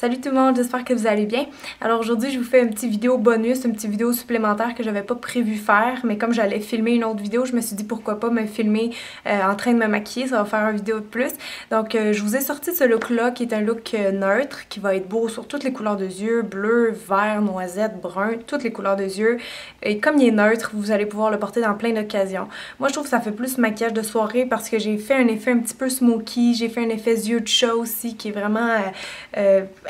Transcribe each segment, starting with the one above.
Salut tout le monde, j'espère que vous allez bien. Alors aujourd'hui, je vous fais une petite vidéo bonus, une petite vidéo supplémentaire que j'avais pas prévu faire, mais comme j'allais filmer une autre vidéo, je me suis dit pourquoi pas me filmer en train de me maquiller, ça va faire une vidéo de plus. Donc je vous ai sorti ce look-là qui est un look neutre, qui va être beau sur toutes les couleurs de yeux, bleu, vert, noisette, brun, toutes les couleurs de yeux. Et comme il est neutre, vous allez pouvoir le porter dans plein d'occasions. Moi je trouve que ça fait plus maquillage de soirée parce que j'ai fait un effet un petit peu smoky, j'ai fait un effet yeux de chat aussi qui est vraiment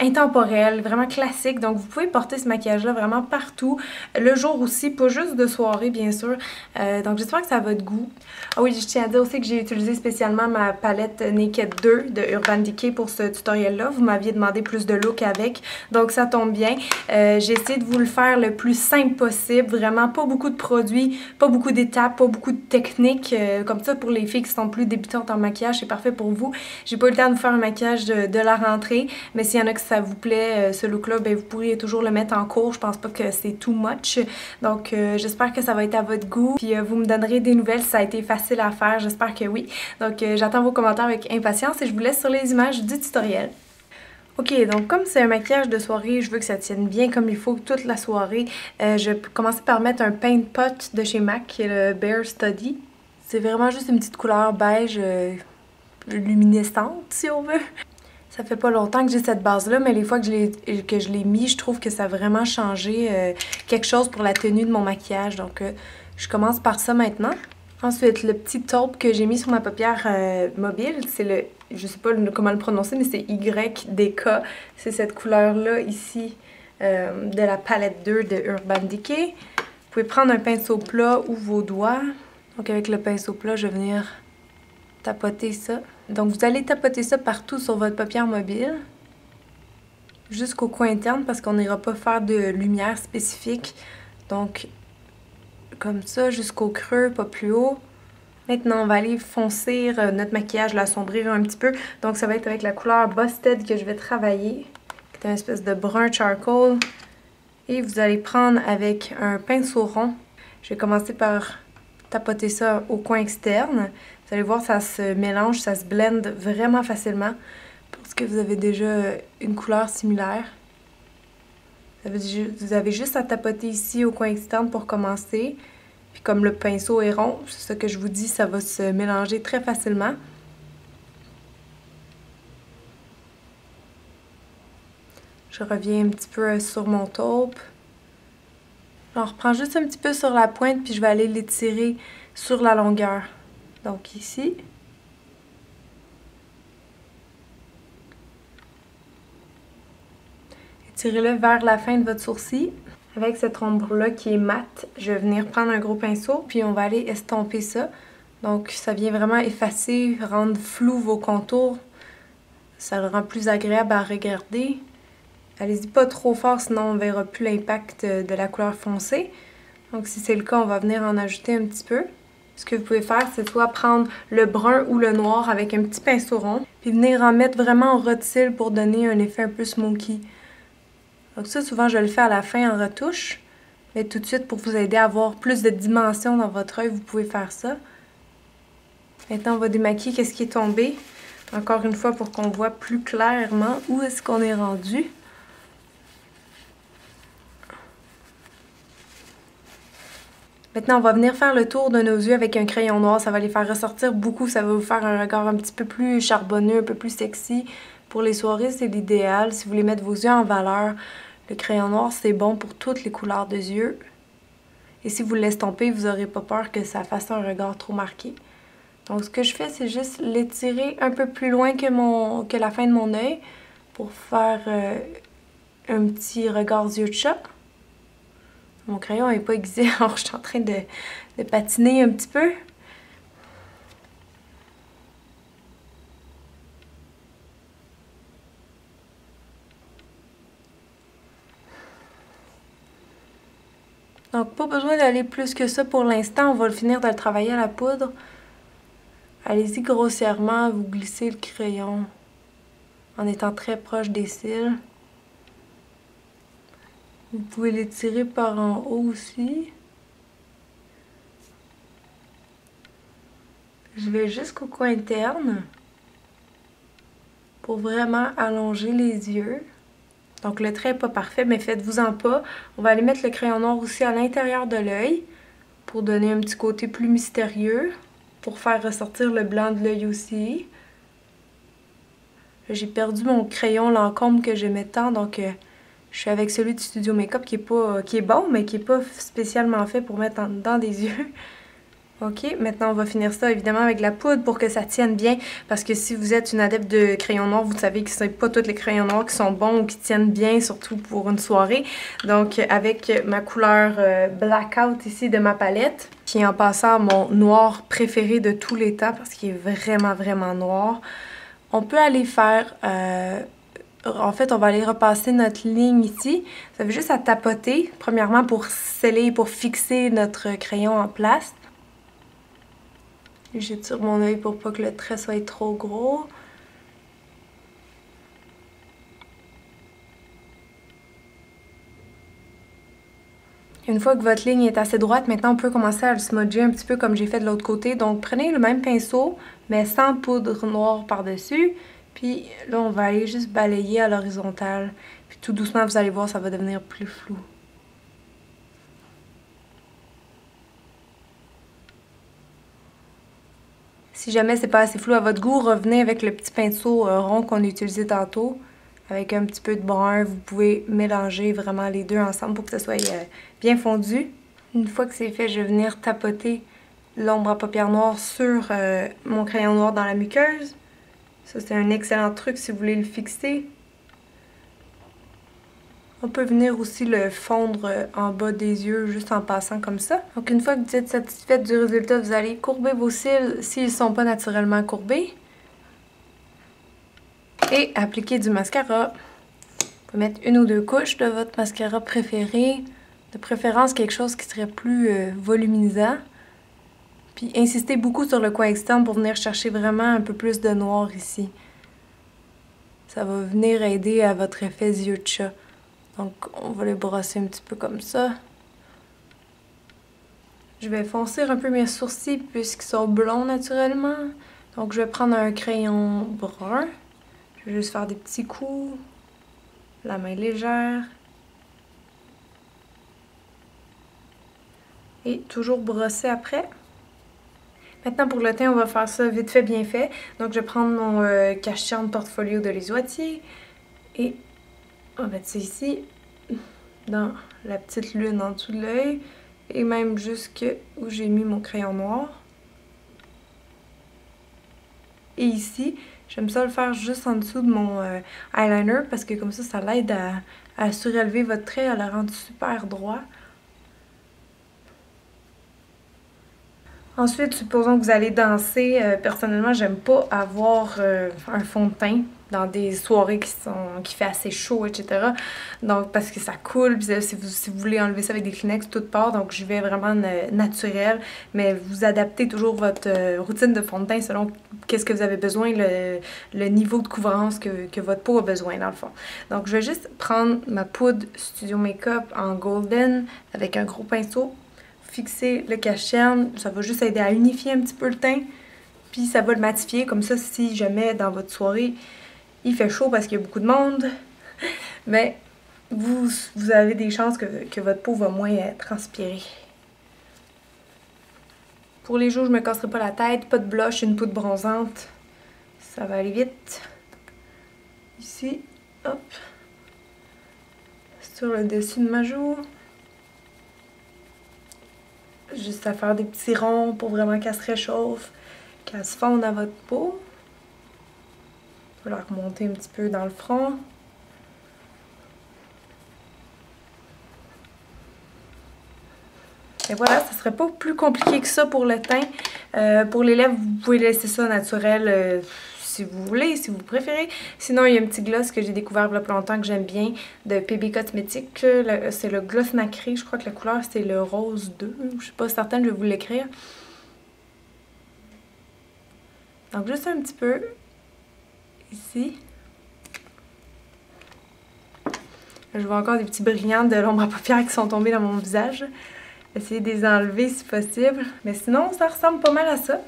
intemporel, vraiment classique. Donc vous pouvez porter ce maquillage-là vraiment partout. Le jour aussi, pas juste de soirée bien sûr. Donc j'espère que ça a votre goût. Ah oui, je tiens à dire aussi que j'ai utilisé spécialement ma palette Naked 2 de Urban Decay pour ce tutoriel-là. Vous m'aviez demandé plus de look avec, donc ça tombe bien. J'ai essayé de vous le faire le plus simple possible. Vraiment pas beaucoup de produits, pas beaucoup d'étapes, pas beaucoup de techniques. Comme ça, pour les filles qui sont plus débutantes en maquillage, c'est parfait pour vous. J'ai pas eu le temps de vous faire un maquillage de la rentrée, mais s'il y en a que ça vous plaît, ce look-là, ben vous pourriez toujours le mettre en cours. Je pense pas que c'est too much. Donc, j'espère que ça va être à votre goût. Puis, vous me donnerez des nouvelles si ça a été facile à faire. J'espère que oui. Donc, j'attends vos commentaires avec impatience et je vous laisse sur les images du tutoriel. Ok, donc comme c'est un maquillage de soirée, je veux que ça tienne bien comme il faut toute la soirée. Je vais commencer par mettre un paint pot de chez MAC, qui est le Bare Study. C'est vraiment juste une petite couleur beige luminescente, si on veut. Ça fait pas longtemps que j'ai cette base-là, mais les fois que je l'ai mis, je trouve que ça a vraiment changé quelque chose pour la tenue de mon maquillage. Donc, je commence par ça maintenant. Ensuite, le petit taupe que j'ai mis sur ma paupière mobile, c'est le, je sais pas comment le prononcer, mais c'est YDK. C'est cette couleur-là ici de la palette 2 de Urban Decay. Vous pouvez prendre un pinceau plat ou vos doigts. Donc, avec le pinceau plat, je vais venir tapoter ça. Donc, vous allez tapoter ça partout sur votre paupière mobile, jusqu'au coin interne, parce qu'on n'ira pas faire de lumière spécifique. Donc, comme ça, jusqu'au creux, pas plus haut. Maintenant, on va aller foncer notre maquillage, l'assombrir un petit peu. Donc, ça va être avec la couleur Busted que je vais travailler, qui est une espèce de brun charcoal. Et vous allez prendre avec un pinceau rond. Je vais commencer par tapoter ça au coin externe. Vous allez voir, ça se mélange, ça se blende vraiment facilement parce que vous avez déjà une couleur similaire. Vous avez juste à tapoter ici au coin externe pour commencer. Puis comme le pinceau est rond, c'est ça que je vous dis, ça va se mélanger très facilement. Je reviens un petit peu sur mon taupe. J'en reprends juste un petit peu sur la pointe, puis je vais aller l'étirer sur la longueur. Donc ici. Étirez-le vers la fin de votre sourcil. Avec cette ombre-là qui est mate, je vais venir prendre un gros pinceau, puis on va aller estomper ça. Donc ça vient vraiment effacer, rendre flou vos contours. Ça le rend plus agréable à regarder. Allez-y pas trop fort, sinon on ne verra plus l'impact de la couleur foncée. Donc si c'est le cas, on va venir en ajouter un petit peu. Ce que vous pouvez faire, c'est soit prendre le brun ou le noir avec un petit pinceau rond, puis venir en mettre vraiment en ras de cils pour donner un effet un peu smoky. Donc ça, souvent, je le fais à la fin en retouche. Mais tout de suite, pour vous aider à avoir plus de dimension dans votre œil, vous pouvez faire ça. Maintenant, on va démaquiller qu'est-ce qui est tombé. Encore une fois, pour qu'on voit plus clairement où est-ce qu'on est rendu. Maintenant, on va venir faire le tour de nos yeux avec un crayon noir. Ça va les faire ressortir beaucoup. Ça va vous faire un regard un petit peu plus charbonneux, un peu plus sexy. Pour les soirées, c'est l'idéal. Si vous voulez mettre vos yeux en valeur, le crayon noir, c'est bon pour toutes les couleurs de yeux. Et si vous l'estompez, vous n'aurez pas peur que ça fasse un regard trop marqué. Donc, ce que je fais, c'est juste l'étirer un peu plus loin que la fin de mon œil pour faire un petit regard yeux de chat. Mon crayon n'est pas aiguisé, alors je suis en train de patiner un petit peu. Donc, pas besoin d'aller plus que ça pour l'instant. On va finir de le travailler à la poudre. Allez-y grossièrement, vous glissez le crayon en étant très proche des cils. Vous pouvez l'étirer par en haut aussi. Je vais jusqu'au coin interne pour vraiment allonger les yeux. Donc le trait n'est pas parfait, mais faites-vous-en pas. On va aller mettre le crayon noir aussi à l'intérieur de l'œil pour donner un petit côté plus mystérieux, pour faire ressortir le blanc de l'œil aussi. J'ai perdu mon crayon Lancôme que j'aimais tant, donc je suis avec celui du Studio Makeup qui est bon, mais qui n'est pas spécialement fait pour mettre dans des yeux. Ok, maintenant on va finir ça évidemment avec la poudre pour que ça tienne bien, parce que si vous êtes une adepte de crayons noirs, vous savez que ce n'est pas tous les crayons noirs qui sont bons ou qui tiennent bien, surtout pour une soirée. Donc avec ma couleur Blackout ici de ma palette, qui est en passant mon noir préféré de tous les temps, parce qu'il est vraiment vraiment noir, on peut aller faire... En fait, on va aller repasser notre ligne ici. Ça fait juste à tapoter, premièrement pour sceller, pour fixer notre crayon en place. J'étire mon œil pour pas que le trait soit trop gros. Une fois que votre ligne est assez droite, maintenant on peut commencer à le smudger un petit peu comme j'ai fait de l'autre côté. Donc prenez le même pinceau, mais sans poudre noire par-dessus. Puis là, on va aller juste balayer à l'horizontale. Puis tout doucement, vous allez voir, ça va devenir plus flou. Si jamais c'est pas assez flou à votre goût, revenez avec le petit pinceau rond qu'on a utilisé tantôt. Avec un petit peu de brun, vous pouvez mélanger vraiment les deux ensemble pour que ça soit bien fondu. Une fois que c'est fait, je vais venir tapoter l'ombre à paupières noires sur mon crayon noir dans la muqueuse. Ça, c'est un excellent truc si vous voulez le fixer. On peut venir aussi le fondre en bas des yeux, juste en passant comme ça. Donc une fois que vous êtes satisfaite du résultat, vous allez courber vos cils s'ils ne sont pas naturellement courbés. Et appliquer du mascara. Vous pouvez mettre une ou deux couches de votre mascara préféré. De préférence quelque chose qui serait plus voluminisant. Puis insistez beaucoup sur le coin externe pour venir chercher vraiment un peu plus de noir ici. Ça va venir aider à votre effet yeux de chat. Donc, on va les brosser un petit peu comme ça. Je vais foncer un peu mes sourcils puisqu'ils sont blonds naturellement. Donc, je vais prendre un crayon brun. Je vais juste faire des petits coups. La main légère. Et toujours brosser après. Maintenant, pour le teint, on va faire ça vite fait, bien fait. Donc, je vais prendre mon cache-cerne portfolio de Lesoitier. Et on va mettre ça ici, dans la petite lune en dessous de l'œil, et même jusque où j'ai mis mon crayon noir. Et ici, j'aime ça le faire juste en dessous de mon eyeliner, parce que comme ça l'aide à surélever votre trait, à le rendre super droit. Ensuite, supposons que vous allez danser. Personnellement, j'aime pas avoir un fond de teint dans des soirées qui fait assez chaud, etc. Donc, parce que ça coule, puis si vous voulez enlever ça avec des Kleenex, tout part. Donc, je vais vraiment naturel. Mais vous adaptez toujours votre routine de fond de teint selon qu'est-ce que vous avez besoin, le niveau de couvrance que votre peau a besoin, dans le fond. Donc, je vais juste prendre ma poudre Studio Makeup en golden avec un gros pinceau. Fixer le cache-cerne, ça va juste aider à unifier un petit peu le teint, puis ça va le matifier, comme ça si jamais dans votre soirée il fait chaud parce qu'il y a beaucoup de monde, mais vous avez des chances que votre peau va moins transpirer. Pour les jours où je me casserai pas la tête, pas de blush, une poudre bronzante, ça va aller vite. Ici, hop, sur le dessus de ma joue. Juste à faire des petits ronds pour vraiment qu'elle se réchauffe, qu'elle se fonde à votre peau. On va la remonter un petit peu dans le front. Et voilà, ça serait pas plus compliqué que ça pour le teint. Pour les lèvres, vous pouvez laisser ça naturel si vous voulez, si vous préférez. Sinon, il y a un petit gloss que j'ai découvert il y a pas longtemps que j'aime bien, de PB Cosmetics. C'est le gloss nacré, je crois que la couleur c'est le rose 2. Je suis pas certaine, je vais vous l'écrire. Donc juste un petit peu, ici. Je vois encore des petits brillants de l'ombre à paupières qui sont tombés dans mon visage. Essayez de les enlever si possible. Mais sinon, ça ressemble pas mal à ça.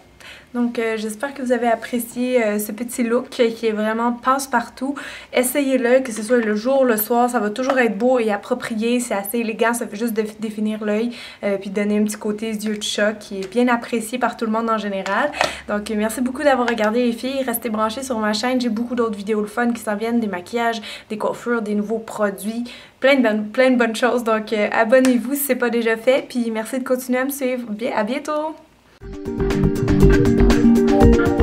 Donc j'espère que vous avez apprécié ce petit look qui est vraiment passe-partout. Essayez-le, que ce soit le jour, le soir, ça va toujours être beau et approprié, c'est assez élégant, ça fait juste définir l'œil puis donner un petit côté yeux de chat qui est bien apprécié par tout le monde en général. Donc merci beaucoup d'avoir regardé les filles, restez branchés sur ma chaîne, j'ai beaucoup d'autres vidéos le fun qui s'en viennent, des maquillages, des coiffures, des nouveaux produits, plein de bonnes choses. Donc abonnez-vous si c'est pas déjà fait, puis merci de continuer à me suivre. À bientôt! Thank you.